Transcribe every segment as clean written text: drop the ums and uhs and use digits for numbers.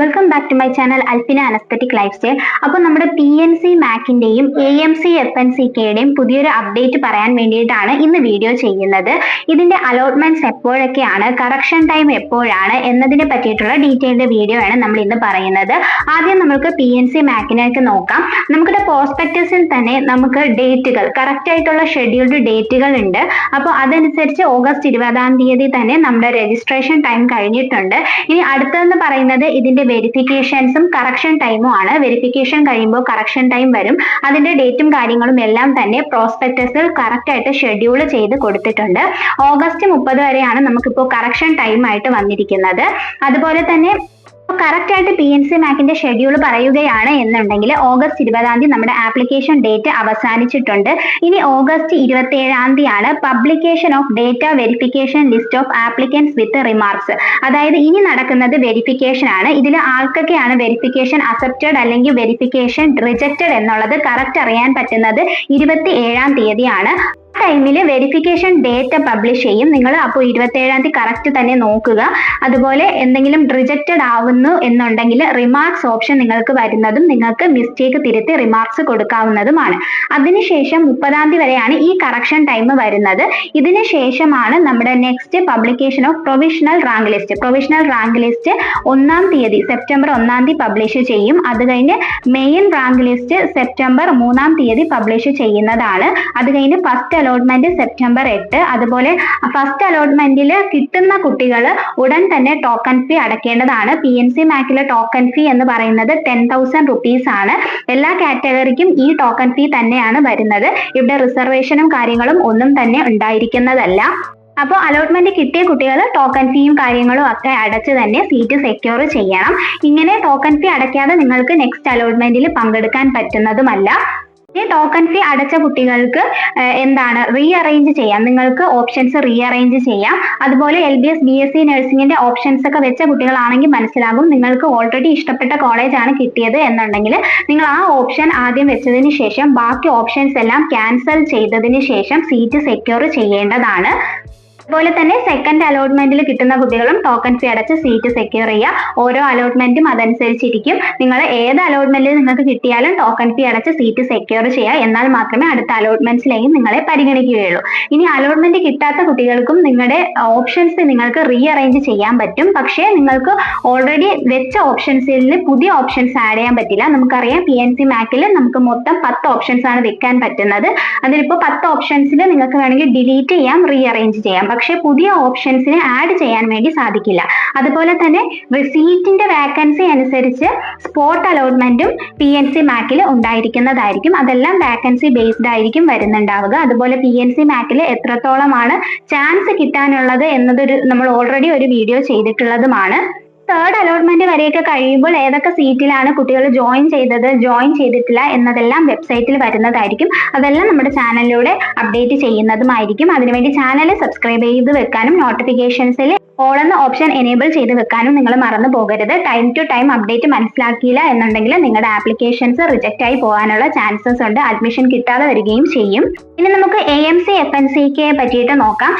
Welcome back to my channel Alpina aesthetic lifestyle. അപ്പോൾ നമ്മുടെ PNC മാക്കിന്റെയും AMC FNCKയുടെയും പുതിയൊരു update പറയാൻ വേണ്ടിയിട്ടാണ് ഇന്ന് വീഡിയോ ചെയ്യുന്നത്. ഇതിന്റെ അലോട്ട്മെന്റ്സ് എപ്പോഴൊക്കെയാണ്, കറക്ഷൻ ടൈം എപ്പോഴാണ് എന്നതിനെ പറ്റിയിട്ടുള്ള ഡീറ്റെയിൽഡ് വീഡിയോ ആണ് നമ്മൾ ഇന്ന് പറയുന്നത്. ആദ്യം നമുക്ക് PNC മാക്കിനൊക്കെ നോക്കാം. നമ്മുടെ പ്രോസ്പെക്ടസിൽ തന്നെ നമുക്ക് ഡേറ്റുകൾ, കറക്റ്റ് ആയിട്ടുള്ള ഷെഡ്യൂൾഡ് ഡേറ്റുകൾ ഉണ്ട്. അപ്പോൾ അതനുസരിച്ച് ഓഗസ്റ്റ് 20 തന്നെ നമ്മുടെ രജിസ്ട്രേഷൻ ടൈം കഴിഞ്ഞിട്ടുണ്ട്. ഇനി അടുത്തതെന്ന് പറയുന്നത് ഇതിന്റെ വെരിഫിക്കേഷൻസും കറക്ഷൻ ടൈമും ആണ്. വെരിഫിക്കേഷൻ കഴിയുമ്പോൾ കറക്ഷൻ ടൈം വരും. അതിന്റെ ഡേറ്റും കാര്യങ്ങളും എല്ലാം തന്നെ പ്രോസ്പെക്ടസിൽ കറക്റ്റ് ആയിട്ട് ഷെഡ്യൂൾ ചെയ്ത് കൊടുത്തിട്ടുണ്ട്. ഓഗസ്റ്റ് 30 വരെയാണ് നമുക്കിപ്പോൾ കറക്ഷൻ ടൈം ആയിട്ട് വന്നിരിക്കുന്നത്. അതുപോലെ തന്നെ കറക്റ്റ് ആയിട്ട് PNC മാക്കിന്റെ ഷെഡ്യൂൾ പറയുകയാണ് എന്നുണ്ടെങ്കിൽ ഓഗസ്റ്റ് 20 നമ്മുടെ ആപ്ലിക്കേഷൻ ഡേറ്റ് അവസാനിച്ചിട്ടുണ്ട്. ഇനി ഓഗസ്റ്റ് 27 ആണ് publication of data verification list of applicants with remarks. അതായത് ഇനി നടക്കുന്നത് വെരിഫിക്കേഷൻ ആണ്. ഇതിൽ ആർക്കൊക്കെയാണ് വെരിഫിക്കേഷൻ അക്സെപ്റ്റഡ് അല്ലെങ്കിൽ വെരിഫിക്കേഷൻ റിജക്റ്റഡ് എന്നുള്ളത് കറക്റ്റ് അറിയാൻ പറ്റുന്നത് 27 ആണ്. ടൈമിൽ വെരിഫിക്കേഷൻ ഡേറ്റ പബ്ലിഷ് ചെയ്യും. നിങ്ങൾ അപ്പോൾ 27 കറക്റ്റ് തന്നെ നോക്കുക. അതുപോലെ എന്തെങ്കിലും റിജക്റ്റഡ് ആവുന്നു എന്നുണ്ടെങ്കിൽ റിമാർക്സ് ഓപ്ഷൻ നിങ്ങൾക്ക് വരുന്നതും നിങ്ങൾക്ക് മിസ്റ്റേക്ക് തിരുത്തി റിമാർക്സ് കൊടുക്കാവുന്നതുമാണ്. അതിനുശേഷം 30 വരെയാണ് ഈ കറക്ഷൻ ടൈം വരുന്നത്. ഇതിന് ശേഷമാണ് നമ്മുടെ next publication of provisional rank list. Provisional rank list 1 September 1 publish ചെയ്യും. അത് കഴിഞ്ഞ് main rank list September 3 publish ചെയ്യുന്നതാണ്. അത് കഴിഞ്ഞ് ഫസ്റ്റ് അലോട്ട്മെന്റ് സെപ്റ്റംബർ 8. അതുപോലെ ഫസ്റ്റ് അലോട്ട്മെന്റിൽ കിട്ടുന്ന കുട്ടികൾ ഉടൻ തന്നെ ടോക്കൺ ഫീ അടയ്ക്കേണ്ടതാണ്. PNC മാക്കിലെ ടോക്കൺ ഫീ എന്ന് പറയുന്നത് 10,000 rupees ആണ്. എല്ലാ കാറ്റഗറിക്കും ഈ ടോക്കൺ ഫീ തന്നെയാണ് വരുന്നത്. ഇവിടെ റിസർവേഷനും കാര്യങ്ങളും ഒന്നും തന്നെ ഉണ്ടായിരിക്കുന്നതല്ല. അപ്പോൾ അലോട്ട്മെന്റ് കിട്ടിയ കുട്ടികൾ ടോക്കൺ ഫീയും കാര്യങ്ങളും ഒക്കെ അടച്ച് തന്നെ സീറ്റ് സെക്യൂർ ചെയ്യണം. ഇങ്ങനെ ടോക്കൺ ഫീ അടയ്ക്കാതെ നിങ്ങൾക്ക് നെക്സ്റ്റ് അലോട്ട്മെന്റിൽ പങ്കെടുക്കാൻ പറ്റുന്നതുമല്ല. ഈ ടോക്കൺ ഫീ അടച്ച കുട്ടികൾക്ക് എന്താണ് റീഅറേഞ്ച് ചെയ്യാം. നിങ്ങൾക്ക് ഓപ്ഷൻസ് റീഅറേഞ്ച് ചെയ്യാം. അതുപോലെ LBS BSc നഴ്സിംഗിന്റെ ഓപ്ഷൻസ് ഒക്കെ വെച്ച കുട്ടികളാണെങ്കിൽ മനസ്സിലാകും. നിങ്ങൾക്ക് ഓൾറെഡി ഇഷ്ടപ്പെട്ട കോളേജ് ആണ് കിട്ടിയത് എന്നുണ്ടെങ്കിൽ നിങ്ങൾ ആ ഓപ്ഷൻ ആദ്യം വെച്ചതിന് ശേഷം ബാക്കി ഓപ്ഷൻസ് എല്ലാം ക്യാൻസൽ ചെയ്തതിന് ശേഷം സീറ്റ് സെക്യൂർ ചെയ്യേണ്ടതാണ്. അതുപോലെ തന്നെ സെക്കൻഡ് അലോട്ട്മെന്റിൽ കിട്ടുന്ന കുട്ടികളും ടോക്കൺ ഫീ അടച്ച് സീറ്റ് സെക്യൂർ ചെയ്യുക. ഓരോ അലോട്ട്മെന്റും അതനുസരിച്ചിരിക്കും. നിങ്ങൾ ഏത് അലോട്ട്മെന്റിൽ നിങ്ങൾക്ക് കിട്ടിയാലും ടോക്കൺ ഫീ അടച്ച് സീറ്റ് സെക്യൂർ ചെയ്യുക. എന്നാൽ മാത്രമേ അടുത്ത അലോട്ട്മെന്റ്സിലേക്കും നിങ്ങളെ പരിഗണിക്കുകയുള്ളൂ. ഇനി അലോട്ട്മെന്റ് കിട്ടാത്ത കുട്ടികൾക്കും നിങ്ങളുടെ ഓപ്ഷൻസ് നിങ്ങൾക്ക് റീഅറേഞ്ച് ചെയ്യാൻ പറ്റും. പക്ഷേ നിങ്ങൾക്ക് ഓൾറെഡി വെച്ച ഓപ്ഷൻസിൽ പുതിയ ഓപ്ഷൻസ് ആഡ് ചെയ്യാൻ പറ്റില്ല. നമുക്കറിയാം PNC മാക്കിൽ നമുക്ക് മൊത്തം 10 ഓപ്ഷൻസ് ആണ് വെക്കാൻ പറ്റുന്നത്. അതിലിപ്പോൾ 10 ഓപ്ഷൻസിൽ നിങ്ങൾക്ക് വേണമെങ്കിൽ ഡിലീറ്റ് ചെയ്യാം, റീഅറേഞ്ച് ചെയ്യാം. പക്ഷെ പുതിയ ഓപ്ഷൻസിനെ ആഡ് ചെയ്യാൻ വേണ്ടി സാധിക്കില്ല. അതുപോലെ തന്നെ സീറ്റിന്റെ വാക്കൻസി അനുസരിച്ച് സ്പോട്ട് അലോട്ട്മെന്റും PNC മാക്കിൽ ഉണ്ടായിരിക്കുന്നതായിരിക്കും. അതെല്ലാം വാക്കൻസി ബേസ്ഡ് ആയിരിക്കും വരുന്നുണ്ടാവുക. അതുപോലെ PNC മാക്കിൽ എത്രത്തോളമാണ് ചാൻസ് കിട്ടാനുള്ളത് എന്നതൊരു നമ്മൾ ഓൾറെഡി ഒരു വീഡിയോ ചെയ്തിട്ടുള്ളതുമാണ്. തേർഡ് അലോട്ട്മെന്റ് വരെയൊക്കെ കഴിയുമ്പോൾ ഏതൊക്കെ സീറ്റിലാണ് കുട്ടികൾ ജോയിൻ ചെയ്തത്, ജോയിൻ ചെയ്തിട്ടില്ല എന്നതെല്ലാം വെബ്സൈറ്റിൽ വരുന്നതായിരിക്കും. അതെല്ലാം നമ്മുടെ ചാനലിലൂടെ അപ്ഡേറ്റ് ചെയ്യുന്നതുമായിരിക്കും. അതിനുവേണ്ടി ചാനൽ സബ്സ്ക്രൈബ് ചെയ്ത് വെക്കാനും നോട്ടിഫിക്കേഷൻസിൽ ഓൾ എന്ന ഓപ്ഷൻ എനേബിൾ ചെയ്ത് വെക്കാനും നിങ്ങൾ മറന്നു പോകരുത്. ടൈം ടു ടൈം അപ്ഡേറ്റ് മനസ്സിലാക്കിയില്ല എന്നുണ്ടെങ്കിൽ നിങ്ങളുടെ ആപ്ലിക്കേഷൻസ് റിജക്റ്റ് ആയി പോകാനുള്ള ചാൻസസ് ഉണ്ട്. അഡ്മിഷൻ കിട്ടാതെ വരികയും ചെയ്യും. ഇനി നമുക്ക് AMC FNCKയെ പറ്റിയിട്ട് നോക്കാം.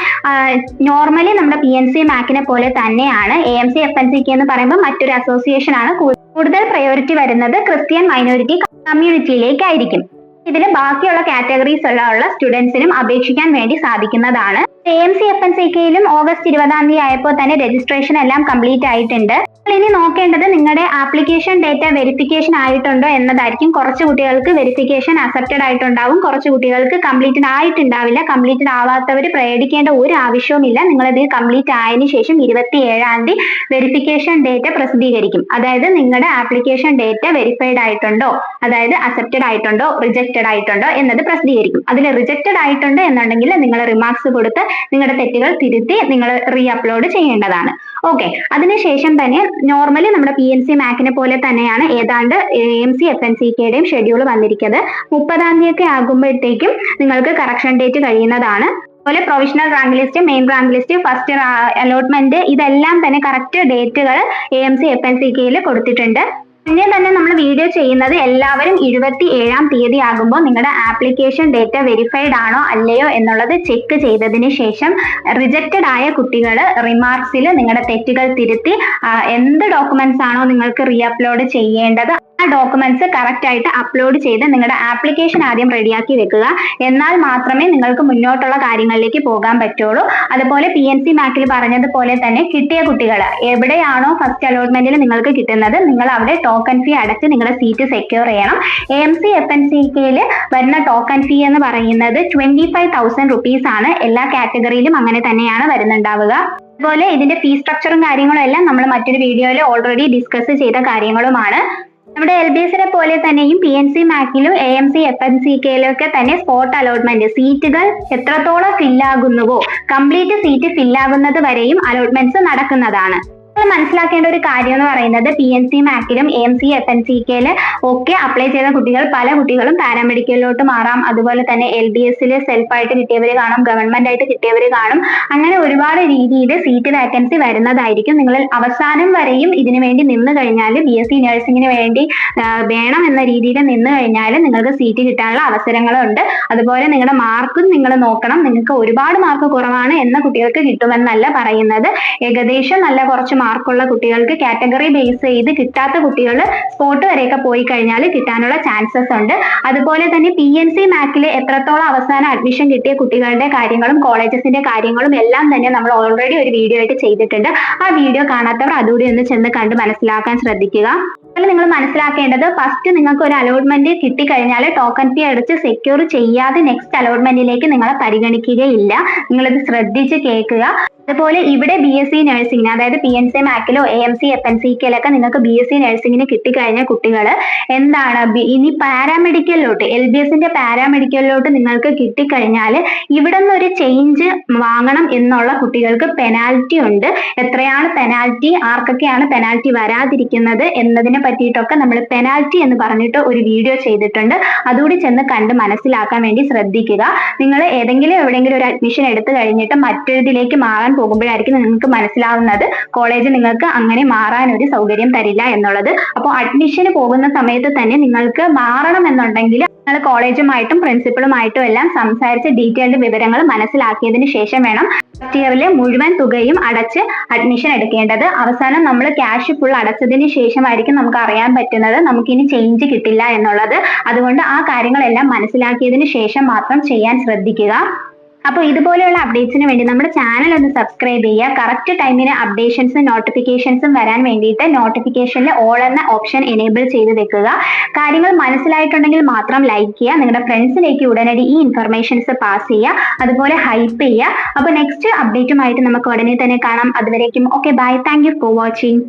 നോർമലി നമ്മുടെ PNC മാക്കിനെ പോലെ തന്നെയാണ് AMC FNCK എന്ന് പറയുമ്പോൾ മറ്റൊരു അസോസിയേഷൻ ആണ്. കൂടുതൽ പ്രയോറിറ്റി വരുന്നത് ക്രിസ്ത്യൻ മൈനോറിറ്റി കമ്മ്യൂണിറ്റിയിലേക്കായിരിക്കും. ഇതിന് ബാക്കിയുള്ള കാറ്റഗറീസ് ഉള്ള സ്റ്റുഡൻസിനും അപേക്ഷിക്കാൻ വേണ്ടി സാധിക്കുന്നതാണ്. AMC FNCKയിലും ഓഗസ്റ്റ് 20 ആയപ്പോൾ തന്നെ രജിസ്ട്രേഷൻ എല്ലാം കംപ്ലീറ്റ് ആയിട്ടുണ്ട്. ഇനി നോക്കേണ്ടത് നിങ്ങളുടെ ആപ്ലിക്കേഷൻ ഡേറ്റ വെരിഫിക്കേഷൻ ആയിട്ടുണ്ടോ എന്നതായിരിക്കും. കുറച്ച് കുട്ടികൾക്ക് വെരിഫിക്കേഷൻ അക്സെപ്റ്റഡ് ആയിട്ടുണ്ടാവും, കുറച്ച് കുട്ടികൾക്ക് കംപ്ലീറ്റഡ് ആയിട്ടുണ്ടാവില്ല. കംപ്ലീറ്റഡ് ആവാത്തവർ പേടിക്കേണ്ട ഒരു ആവശ്യവുമില്ല. നിങ്ങളിത് കംപ്ലീറ്റ് ആയതിനു ശേഷം 27 വെരിഫിക്കേഷൻ ഡേറ്റ പ്രസിദ്ധീകരിക്കും. അതായത് നിങ്ങളുടെ ആപ്ലിക്കേഷൻ ഡേറ്റ വെരിഫൈഡ് ആയിട്ടുണ്ടോ, അതായത് അക്സെപ്റ്റഡ് ആയിട്ടുണ്ടോ റിജക്റ്റഡ് ആയിട്ടുണ്ടോ എന്നത് പ്രസിദ്ധീകരിക്കും. അതിൽ റിജക്റ്റഡ് ആയിട്ടുണ്ട് എന്നുണ്ടെങ്കിൽ നിങ്ങൾ റിമാർക്സ് കൊടുത്ത് നിങ്ങളുടെ തെറ്റുകൾ തിരുത്തി നിങ്ങൾ റീ അപ്ലോഡ് ചെയ്യേണ്ടതാണ്. ഓക്കെ, അതിനുശേഷം തന്നെ നോർമലി നമ്മുടെ PNC മാക്കിനെ പോലെ തന്നെയാണ് ഏതാണ്ട് AMC FNCKയുടെയും ഷെഡ്യൂൾ വന്നിരിക്കുന്നത്. 30 ആകുമ്പോഴത്തേക്കും നിങ്ങൾക്ക് കറക്ഷൻ ഡേറ്റ് കഴിയുന്നതാണ്. അതുപോലെ provisional rank list, main rank list, first allotment ഇതെല്ലാം തന്നെ കറക്റ്റ് ഡേറ്റുകൾ AMC FNCKയിൽ കൊടുത്തിട്ടുണ്ട്. പിന്നെ തന്നെ നമ്മൾ വീഡിയോ ചെയ്യുന്നത് എല്ലാവരും 27-ാം തീയതി ആകുമ്പോൾ നിങ്ങളുടെ ആപ്ലിക്കേഷൻ ഡേറ്റ വെരിഫൈഡ് ആണോ അല്ലയോ എന്നുള്ളത് ചെക്ക് ചെയ്തതിന് ശേഷം റിജക്റ്റഡ് ആയ കുട്ടികൾ റിമാർക്സിൽ നിങ്ങളുടെ തെറ്റുകൾ തിരുത്തി എന്ത് ഡോക്യുമെന്റ്സ് ആണോ നിങ്ങൾക്ക് റീ അപ്ലോഡ് ചെയ്യേണ്ടത് ആ ഡോക്യുമെന്റ്സ് കറക്റ്റ് ആയിട്ട് അപ്ലോഡ് ചെയ്ത് നിങ്ങളുടെ ആപ്ലിക്കേഷൻ ആദ്യം റെഡിയാക്കി വെക്കുക. എന്നാൽ മാത്രമേ നിങ്ങൾക്ക് മുന്നോട്ടുള്ള കാര്യങ്ങളിലേക്ക് പോകാൻ പറ്റുള്ളൂ. അതുപോലെ PNC മാക്കിൽ പറഞ്ഞതുപോലെ തന്നെ കിട്ടിയ കുട്ടികൾ എവിടെയാണോ ഫസ്റ്റ് അലോട്ട്മെന്റിൽ നിങ്ങൾക്ക് കിട്ടുന്നത് നിങ്ങൾ അവിടെ ടോക്കൺ ഫീ അടച്ച് നിങ്ങളുടെ സീറ്റ് സെക്യൂർ ചെയ്യണം. AMC FNCKയിൽ വരുന്ന ടോക്കൺ ഫീ എന്ന് പറയുന്നത് 25,000 rupees ആണ്. എല്ലാ കാറ്റഗറിയിലും അങ്ങനെ തന്നെയാണ് വരുന്നുണ്ടാവുക. അതുപോലെ ഇതിന്റെ ഫീ സ്ട്രക്ചറും കാര്യങ്ങളും എല്ലാം നമ്മൾ മറ്റൊരു വീഡിയോയിൽ ഓൾറെഡി ഡിസ്കസ് ചെയ്ത കാര്യങ്ങളുമാണ്. നമ്മുടെ LBSനെ പോലെ തന്നെയും PNC മാക്കിലും AMC FNCKയിലും ഒക്കെ തന്നെ സ്പോട്ട് അലോട്ട്മെന്റ് സീറ്റുകൾ എത്രത്തോളം ഫില്ലാകുന്നുവോ കംപ്ലീറ്റ് സീറ്റ് ഫില്ലാകുന്നത് വരെയും അലോട്ട്മെന്റ്സ് നടക്കുന്നതാണ്. മനസ്സിലാക്കേണ്ട ഒരു കാര്യം എന്ന് പറയുന്നത് PNC മാക്കിലും AMC FNCKയിൽ ഒക്കെ അപ്ലൈ ചെയ്ത കുട്ടികൾ പല കുട്ടികളും പാരാമെഡിക്കലിലോട്ട് മാറാം. അതുപോലെ തന്നെ LBSൽ സെൽഫായിട്ട് കിട്ടിയവർ കാണും, ഗവൺമെന്റ് ആയിട്ട് കിട്ടിയവർ കാണും. അങ്ങനെ ഒരുപാട് രീതിയിൽ സീറ്റ് വാക്കൻസി വരുന്നതായിരിക്കും. നിങ്ങൾ അവസാനം വരെയും ഇതിനു വേണ്ടി നിന്ന് കഴിഞ്ഞാൽ BSc നഴ്സിംഗിന് വേണ്ടി വേണം എന്ന രീതിയിൽ നിന്ന് കഴിഞ്ഞാൽ നിങ്ങൾക്ക് സീറ്റ് കിട്ടാനുള്ള അവസരങ്ങളുണ്ട്. അതുപോലെ നിങ്ങളുടെ മാർക്കും നിങ്ങൾ നോക്കണം. നിങ്ങൾക്ക് ഒരുപാട് മാർക്ക് കുറവാണ് എന്ന കുട്ടികൾക്ക് കിട്ടുമെന്നല്ല പറയുന്നത്. ഏകദേശം നല്ല കുറച്ച് മാർക്കുള്ള കുട്ടികൾക്ക് കാറ്റഗറി ബേസ് ചെയ്ത് കിട്ടാത്ത കുട്ടികൾ സ്പോട്ട് വരെയൊക്കെ പോയി കഴിഞ്ഞാൽ കിട്ടാനുള്ള ചാൻസസ് ഉണ്ട്. അതുപോലെ തന്നെ PNC മാക്കിൽ എത്രത്തോളം അവസാനം അഡ്മിഷൻ കിട്ടിയ കുട്ടികളുടെ കാര്യങ്ങളും കോളേജസിന്റെ കാര്യങ്ങളും എല്ലാം തന്നെ നമ്മൾ ഓൾറെഡി ഒരു വീഡിയോ ആയിട്ട് ചെയ്തിട്ടുണ്ട്. ആ വീഡിയോ കാണാത്തവർ അതുകൂടി ഒന്ന് ചെന്ന് കണ്ട് മനസ്സിലാക്കാൻ ശ്രദ്ധിക്കുക. അതുപോലെ നിങ്ങൾ മനസ്സിലാക്കേണ്ടത് ഫസ്റ്റ് നിങ്ങൾക്ക് ഒരു അലോട്ട്മെന്റ് കിട്ടിക്കഴിഞ്ഞാൽ ടോക്കൺ ഫീ അടച്ച് സെക്യൂർ ചെയ്യാതെ നെക്സ്റ്റ് അലോട്ട്മെന്റിലേക്ക് നിങ്ങളെ പരിഗണിക്കുകയില്ല. നിങ്ങളിത് ശ്രദ്ധിച്ച് കേൾക്കുക. അതുപോലെ ഇവിടെ BSc നഴ്സിംഗിന് അതായത് PNC മാക്കിലോ AMC FNCKയിലൊക്കെ നിങ്ങൾക്ക് BSc നഴ്സിംഗിന് കിട്ടിക്കഴിഞ്ഞ കുട്ടികൾ എന്താണ് ഇനി പാരാമെഡിക്കലിലോട്ട് LBSന്റെ പാരാമെഡിക്കലിലോട്ട് നിങ്ങൾക്ക് കിട്ടിക്കഴിഞ്ഞാൽ ഇവിടെ നിന്ന് ഒരു ചേഞ്ച് വാങ്ങണം എന്നുള്ള കുട്ടികൾക്ക് പെനാൽറ്റി ഉണ്ട്. എത്രയാണ് പെനാൽറ്റി, ആർക്കൊക്കെയാണ് പെനാൽറ്റി വരാതിരിക്കുന്നത് എന്നതിനെ പറ്റിയിട്ടൊക്കെ നമ്മൾ പെനാൽറ്റി എന്ന് പറഞ്ഞിട്ട് ഒരു വീഡിയോ ചെയ്തിട്ടുണ്ട്. അതുകൂടി ചെന്ന് കണ്ട് മനസ്സിലാക്കാൻ വേണ്ടി ശ്രദ്ധിക്കുക. നിങ്ങൾ എവിടെയെങ്കിലും ഒരു അഡ്മിഷൻ എടുത്തു കഴിഞ്ഞിട്ട് മറ്റൊരിതിലേക്ക് മാറാൻ പോകുമ്പോഴായിരിക്കും നിങ്ങൾക്ക് മനസ്സിലാവുന്നത് കോളേജ് നിങ്ങൾക്ക് അങ്ങനെ മാറാൻ ഒരു സൗകര്യം തരില്ല എന്നുള്ളത്. അപ്പോൾ അഡ്മിഷന് പോകുന്ന സമയത്ത് തന്നെ നിങ്ങൾക്ക് മാറണം എന്നുണ്ടെങ്കിൽ നിങ്ങൾ കോളേജുമായിട്ടും പ്രിൻസിപ്പളുമായിട്ടും എല്ലാം സംസാരിച്ച് ഡീറ്റെയിൽഡ് വിവരങ്ങൾ മനസ്സിലാക്കിയതിന് ശേഷം വേണം ഫസ്റ്റ് ഇയറിലെ മുഴുവൻ തുകയും അടച്ച് അഡ്മിഷൻ എടുക്കേണ്ടത്. അവസാനം നമ്മൾ ക്യാഷ് ഫുൾ അടച്ചതിന് ശേഷമായിരിക്കും നമുക്ക് അറിയാൻ പറ്റുന്നത് നമുക്കിനി ചേഞ്ച് കിട്ടില്ല എന്നുള്ളത്. അതുകൊണ്ട് ആ കാര്യങ്ങളെല്ലാം മനസ്സിലാക്കിയതിന് ശേഷം മാത്രം ചെയ്യാൻ ശ്രദ്ധിക്കുക. അപ്പോൾ ഇതുപോലെയുള്ള അപ്ഡേറ്റ്സിന് വേണ്ടി നമ്മുടെ ചാനൽ ഒന്ന് സബ്സ്ക്രൈബ് ചെയ്യുക. കറക്റ്റ് ടൈമിന് അപ്ഡേഷൻസും നോട്ടിഫിക്കേഷൻസും വരാൻ വേണ്ടിയിട്ട് നോട്ടിഫിക്കേഷനിൽ ഓൾ എന്ന ഓപ്ഷൻ എനേബിൾ ചെയ്ത് വെക്കുക. കാര്യങ്ങൾ മനസ്സിലായിട്ടുണ്ടെങ്കിൽ മാത്രം ലൈക്ക് ചെയ്യുക. നിങ്ങളുടെ ഫ്രണ്ട്സിലേക്ക് ഉടനടി ഈ ഇൻഫർമേഷൻസ് പാസ് ചെയ്യുക. അതുപോലെ ഹൈപ്പ് ചെയ്യുക. അപ്പോൾ നെക്സ്റ്റ് അപ്ഡേറ്റുമായിട്ട് നമുക്ക് ഉടനെ തന്നെ കാണാം. അതുവരേക്കും okay bye. Thank you for watching.